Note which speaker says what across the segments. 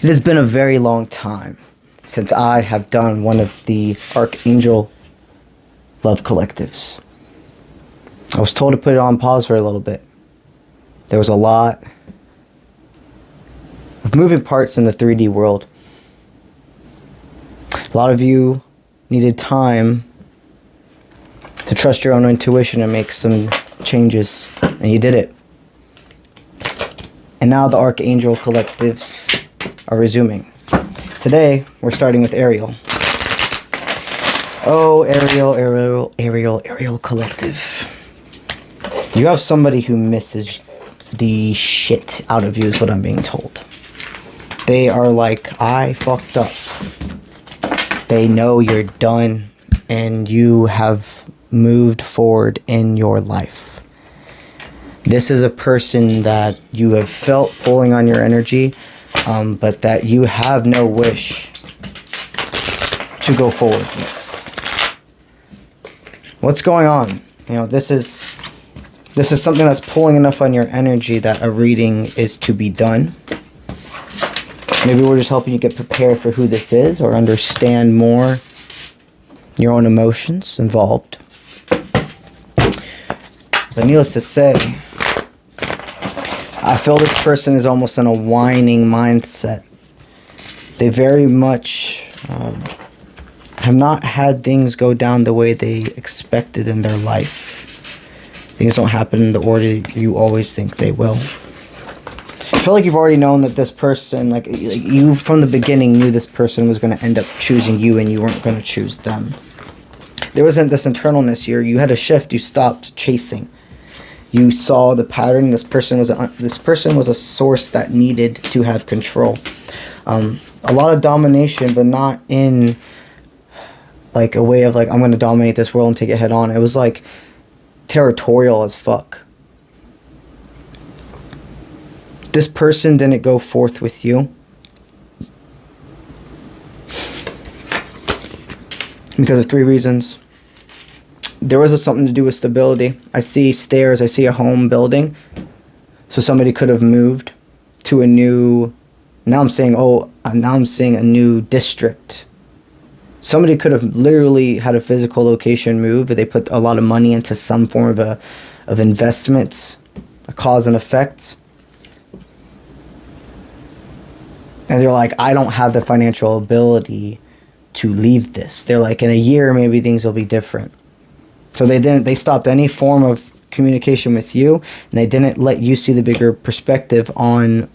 Speaker 1: It has been a very long time since I have done one of the Archangel Love Collectives. I was told to put it on pause for a little bit. There was a lot of moving parts in the 3D world. A lot of you needed time to trust your own intuition and make some changes, and you did it. And now the Archangel Collectives are resuming. Today, we're starting with Ariel. Oh, Ariel Collective. You have somebody who misses the shit out of you is what I'm being told. They are like, I fucked up. They know you're done and you have moved forward in your life. This is a person that you have felt pulling on your energy, but that you have no wish to go forward with. What's going on? You know, this is something that's pulling enough on your energy that a reading is to be done. Maybe we're just helping you get prepared for who this is or understand more your own emotions involved. But needless to say, I feel this person is almost in a whining mindset. They very much have not had things go down the way they expected in their life. Things don't happen in the order you always think they will. I feel like you've already known that this person, like you from the beginning knew this person was going to end up choosing you and you weren't going to choose them. There wasn't this internalness here. You had a shift. You stopped chasing. You saw the pattern. This person was a source that needed to have control. A lot of domination, but not in like a way of like, I'm going to dominate this world and take it head on. It was like territorial as fuck. This person didn't go forth with you because of 3 reasons. There was something to do with stability. I see stairs. I see a home building. So somebody could have moved to a new... Now I'm saying a new district. Somebody could have literally had a physical location move. They put a lot of money into some form of investments, a cause and effect. And they're like, I don't have the financial ability to leave this. They're like, in a year, maybe things will be different. So they stopped any form of communication with you, and they didn't let you see the bigger perspective on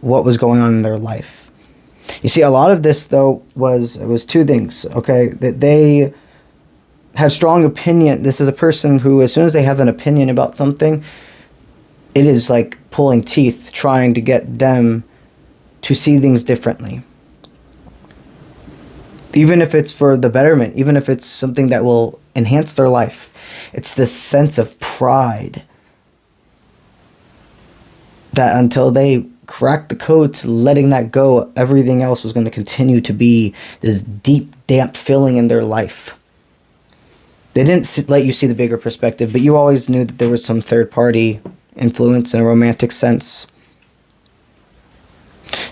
Speaker 1: what was going on in their life. You see, a lot of this, though, was 2 things, okay? That they had strong opinion. This is a person who, as soon as they have an opinion about something, it is like pulling teeth, trying to get them to see things differently. Even if it's for the betterment, even if it's something that will enhance their life. It's this sense of pride that until they cracked the code to letting that go, everything else was going to continue to be this deep, damp feeling in their life. They didn't let you see the bigger perspective, but you always knew that there was some third-party influence in a romantic sense.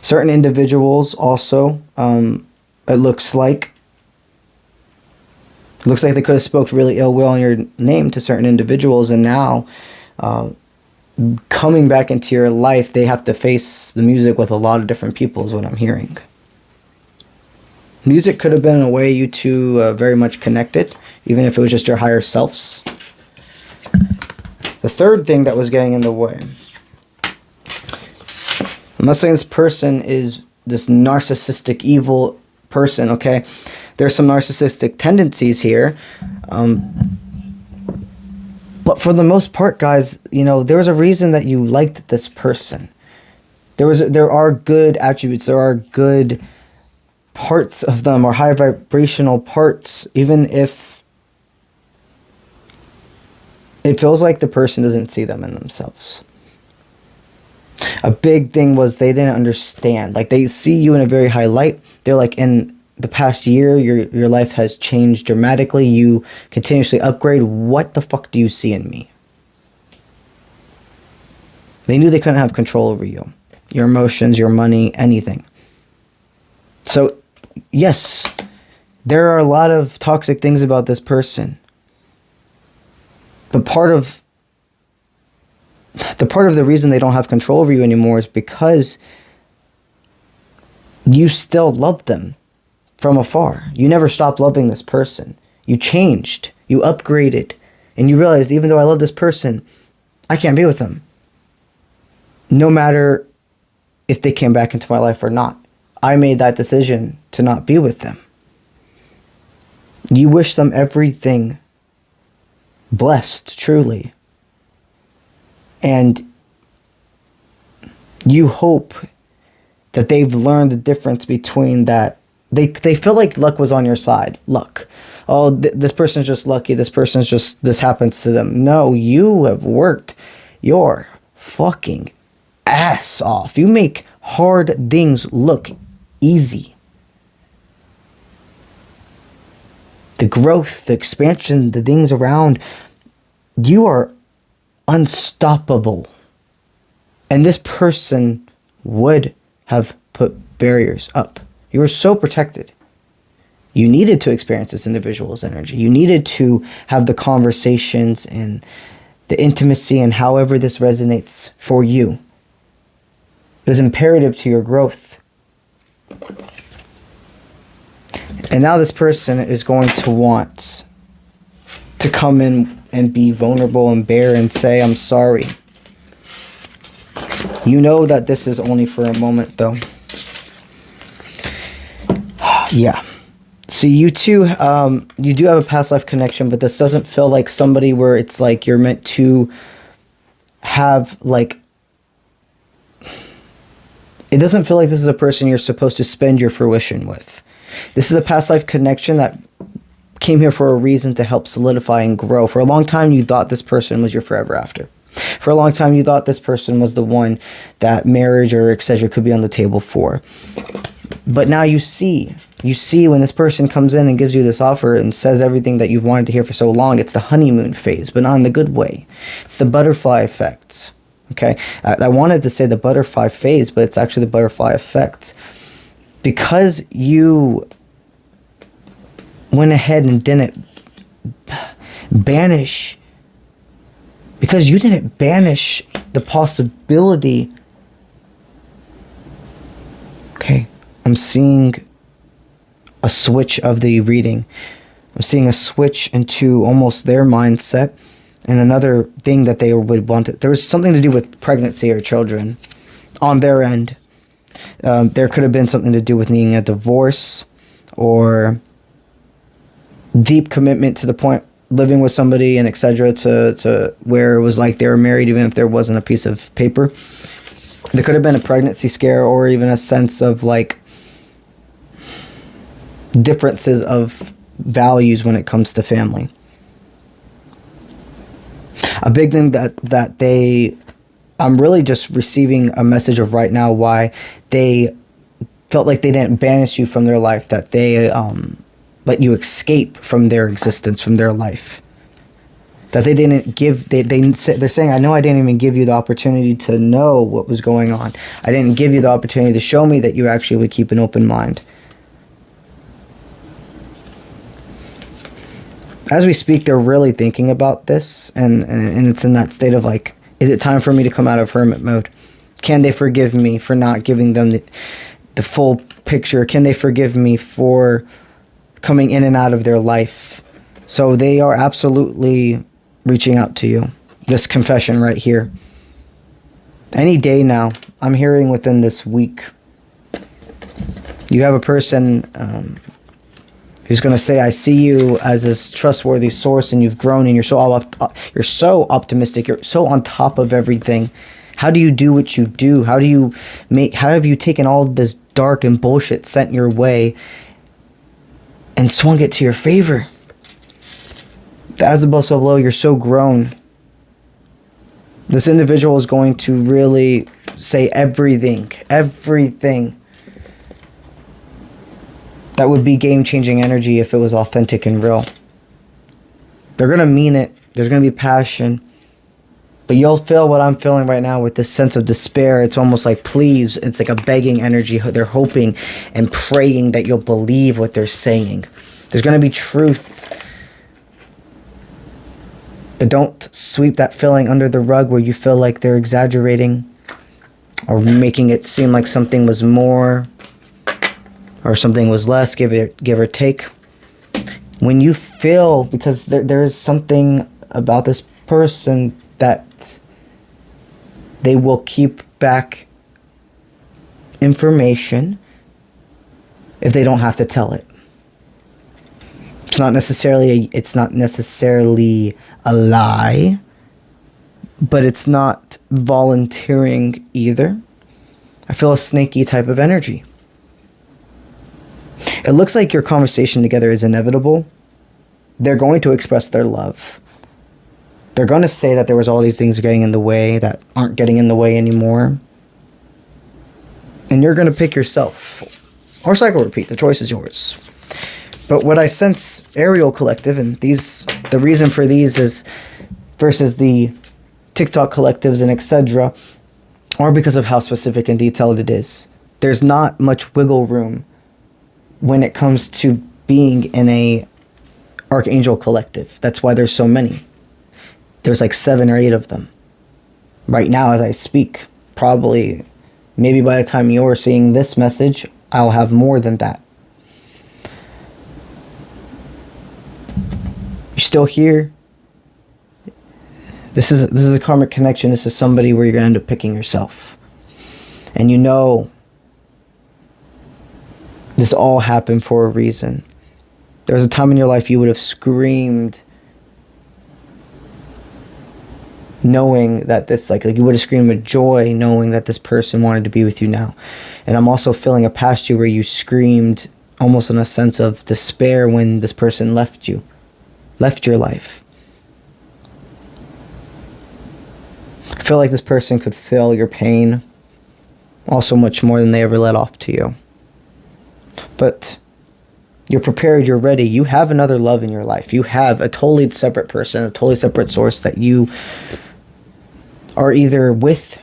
Speaker 1: Certain individuals also, it looks like they could have spoke really ill will on your name to certain individuals, and now coming back into your life, they have to face the music with a lot of different people is what I'm hearing. Music could have been a way you two very much connected, even if it was just your higher selves. The third thing that was getting in the way. I'm not saying this person is this narcissistic, evil person, okay? There's some narcissistic tendencies here. But for the most part, guys, you know, there was a reason that you liked this person. There are good attributes. There are good parts of them, or high vibrational parts, even if it feels like the person doesn't see them in themselves. A big thing was they didn't understand. Like, they see you in a very high light. They're like, in the past year, your life has changed dramatically. You continuously upgrade. What the fuck do you see in me? They knew they couldn't have control over you, your emotions, your money, anything. So, yes, there are a lot of toxic things about this person. But part of the reason they don't have control over you anymore is because you still love them from afar. You never stopped loving this person. You changed. You upgraded. And you realized, even though I love this person, I can't be with them. No matter if they came back into my life or not. I made that decision to not be with them. You wish them everything blessed, truly. And you hope that they've learned the difference between that. They feel like luck was on your side. Luck. Oh, this person's just lucky. This person's just, this happens to them. No, you have worked your fucking ass off. You make hard things look easy. The growth, the expansion, the things around, you are unstoppable. And this person would have put barriers up. You were so protected. You needed to experience this individual's energy. You needed to have the conversations and the intimacy and however this resonates for you. It was imperative to your growth. And now this person is going to want to come in and be vulnerable and bare and say, I'm sorry. You know that this is only for a moment, though. Yeah. See, you two, you do have a past life connection, but this doesn't feel like somebody where it's like you're meant to have, like, it doesn't feel like this is a person you're supposed to spend your fruition with. This is a past life connection that came here for a reason to help solidify and grow. For a long time, you thought this person was your forever after. For a long time, you thought this person was the one that marriage or etc. could be on the table for. But now you see when this person comes in and gives you this offer and says everything that you've wanted to hear for so long, it's the honeymoon phase, but not in the good way. It's the butterfly effects. Okay, I wanted to say the butterfly phase, but it's actually the butterfly effect. Because you went ahead and didn't banish, because you didn't banish the possibility. Okay, I'm seeing a switch of the reading. I'm seeing a switch into almost their mindset. And another thing that they would want to, there was something to do with pregnancy or children on their end. There could have been something to do with needing a divorce or deep commitment to the point living with somebody and etc. to where it was like they were married even if there wasn't a piece of paper. There could have been a pregnancy scare or even a sense of like differences of values when it comes to family. A big thing that they, I'm really just receiving a message of right now why they felt like they didn't banish you from their life, that they let you escape from their existence, from their life. That they didn't give, they're saying, I know I didn't even give you the opportunity to know what was going on. I didn't give you the opportunity to show me that you actually would keep an open mind. As we speak, they're really thinking about this, and it's in that state of like, is it time for me to come out of hermit mode? Can they forgive me for not giving them the full picture? Can they forgive me for coming in and out of their life? So they are absolutely reaching out to you. This confession right here. Any day now, I'm hearing within this week, you have a person who's going to say, I see you as this trustworthy source and you've grown and you're so optimistic. You're so on top of everything. How do you do what you do? How have you taken all this dark and bullshit sent your way and swung it to your favor? As above, so below, you're so grown. This individual is going to really say everything that would be game-changing energy if it was authentic and real. They're going to mean it. There's going to be passion. But you'll feel what I'm feeling right now with this sense of despair. It's almost like, please, it's like a begging energy. They're hoping and praying that you'll believe what they're saying. There's going to be truth. But don't sweep that feeling under the rug where you feel like they're exaggerating or making it seem like something was more or something was less, give or take. When you feel, because there is something about this person that they will keep back information if they don't have to tell it. It's not necessarily a lie, but it's not volunteering either. I feel a snaky type of energy. It looks like your conversation together is inevitable. They're going to express their love. They're going to say that there was all these things getting in the way that aren't getting in the way anymore. And you're going to pick yourself. Or cycle repeat. The choice is yours. But what I sense, Ariel Collective, and the reason for these is versus the TikTok collectives and etc., or because of how specific and detailed it is. There's not much wiggle room when it comes to being in a Archangel collective. That's why there's so many. There's like 7 or 8 of them. Right now as I speak, probably, maybe by the time you're seeing this message, I'll have more than that. You're still here. This is a karmic connection. This is somebody where you're going to end up picking yourself. And you know this all happened for a reason. There was a time in your life you would have screamed knowing that this, like you would have screamed with joy knowing that this person wanted to be with you now. And I'm also feeling a past you where you screamed almost in a sense of despair when this person left your life. I feel like this person could feel your pain also much more than they ever let off to you. But you're prepared, you're ready. You have another love in your life. You have a totally separate person, a totally separate source that you are either with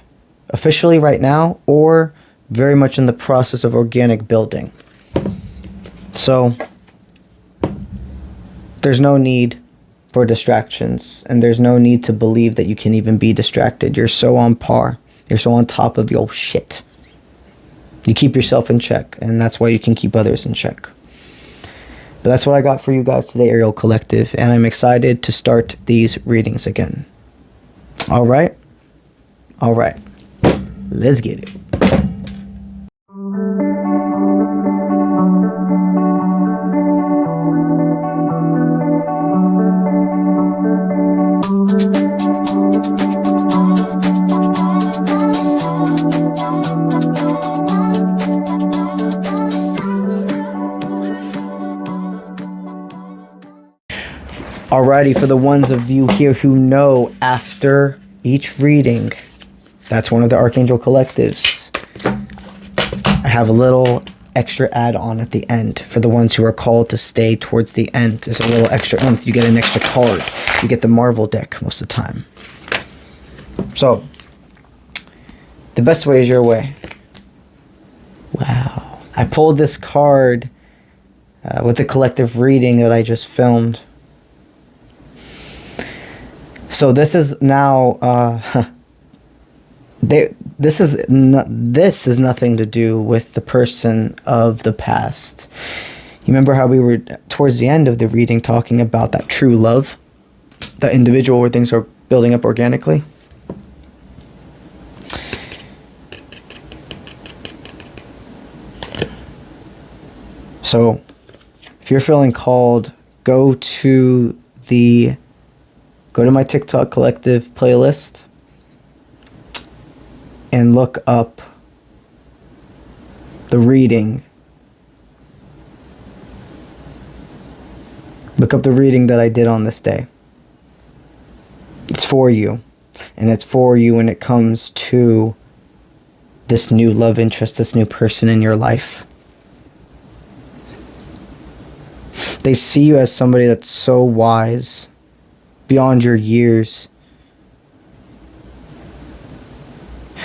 Speaker 1: officially right now or very much in the process of organic building. So there's no need for distractions, and there's no need to believe that you can even be distracted. You're so on par. You're so on top of your shit. You keep yourself in check, and that's why you can keep others in check. But that's what I got for you guys today, Ariel Collective, and I'm excited to start these readings again. All right? All right. Let's get it. Alrighty, for the ones of you here who know, after each reading, that's one of the Archangel Collectives, I have a little extra add-on at the end for the ones who are called to stay towards the end. There's a little extra oomph. You get an extra card. You get the Marvel deck most of the time. So, the best way is your way. Wow. I pulled this card with the collective reading that I just filmed. So this is now, this is nothing to do with the person of the past. You remember how we were towards the end of the reading talking about that true love, the individual where things are building up organically? So if you're feeling called, go to my TikTok collective playlist and look up the reading. Look up the reading that I did on this day. It's for you. And it's for you when it comes to this new love interest, this new person in your life. They see you as somebody that's so wise, beyond your years.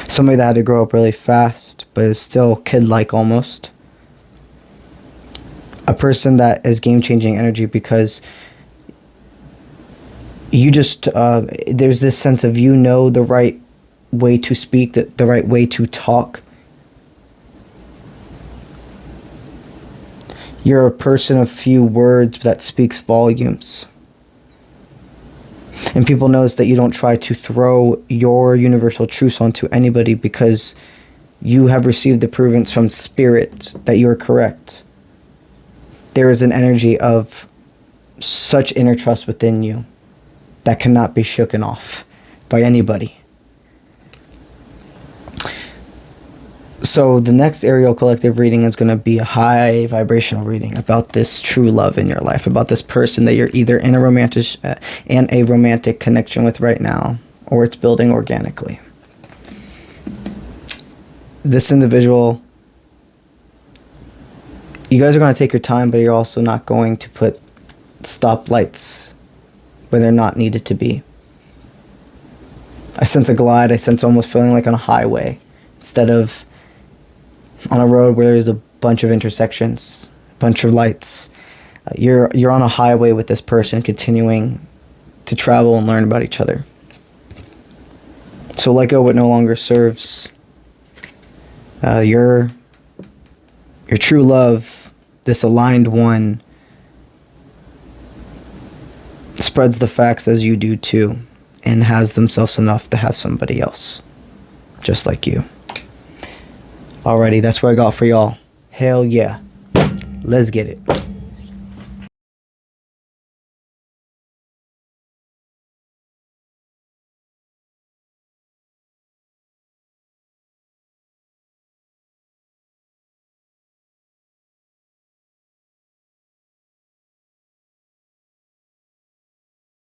Speaker 1: Somebody that had to grow up really fast, but is still kid-like almost. A person that is game-changing energy because you just, there's this sense of you know the right way to speak, the right way to talk. You're a person of few words that speaks volumes. And people notice that you don't try to throw your universal truths onto anybody because you have received the prudence from spirit that you're correct. There is an energy of such inner trust within you that cannot be shooken off by anybody. So the next Ariel collective reading is going to be a high vibrational reading about this true love in your life, about this person that you're either in a romantic connection with right now, or it's building organically. This individual, you guys are going to take your time, but you're also not going to put stoplights where they're not needed to be. I sense a glide. I sense almost feeling like on a highway instead of on a road where there's a bunch of intersections, a bunch of lights. You're on a highway with this person, continuing to travel and learn about each other. So let go what no longer serves. Your true love, this aligned one, spreads the facts as you do too, and has themselves enough to have somebody else just like you. Alrighty, that's what I got for y'all. Hell yeah. Let's get it.